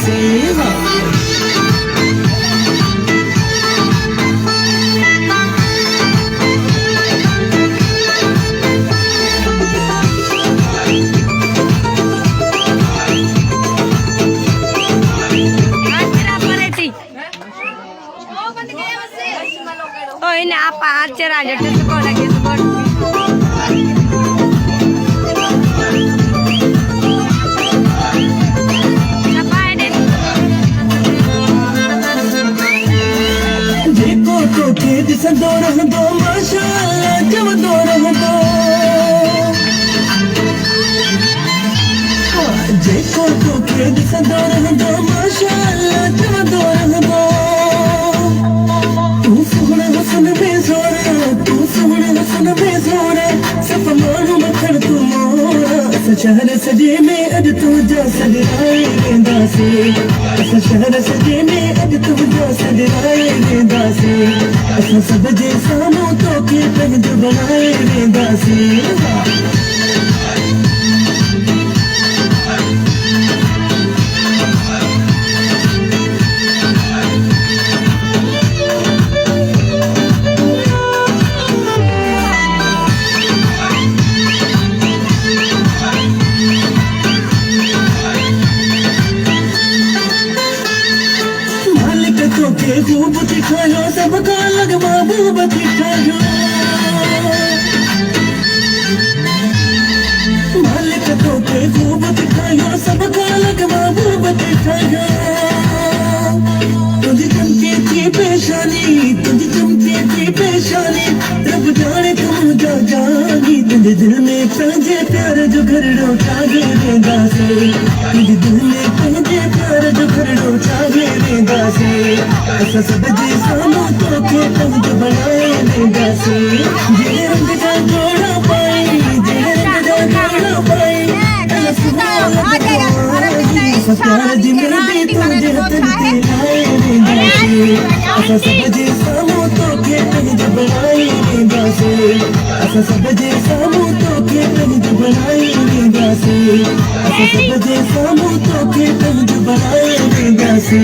वेंदासीं Oh ini apa aja aja di sekolah gitu kan. Siapa ini? देखो तो खेत संदोर दो माशाअल्लाह जब दौर दो देखो तो खेत संदोर दो माशाअल्लाह जब दौर दो तू सुना हसन बेजोरे तू सुना हसन बेजोरे सब मानू मखन तू मोरा शहर सजे में अज तू जा सजराए वेंदासी शहर सजे में अज तू जा सजराए वेंदासी असां सभ जे साम्हूं तोखे पंहिंजो बणाए वेंदासी तोखे खूब दिखायो सबका लग महबूब दिखायो मालिक तोखे खूब दिखायो सबका लग महबूब दिखायो तुझी चमके थी पेशानी तुझी चमके थी पेशानी रब जाने तुम जा जानी तुझे दिल में पंहिंजे प्यार जो घरड़ो ठाहे वेंदासी तुझे दिल में पंहिंजे प्यार जो घरड़ो ठाहे वेंदासी असां सभ जे साम्हूं तोखे पंहिंजो बणाए वेंदासी जहिड़े रंग जा जोड़ा पाई जहिड़े रंग जा जोड़ा पाई असां प्यार जी मेहंदी तुंहिंजे हथनि ते लाए वेंदासी असां सभ जे साम्हूं तोखे पंहिंजो बणाए वेंदासी असां सभ जे साम्हूं तोखे पंहिंजो बणाए वेंदासी असां सभ जे साम्हूं तोखे पंहिंजो बणाए वेंदासी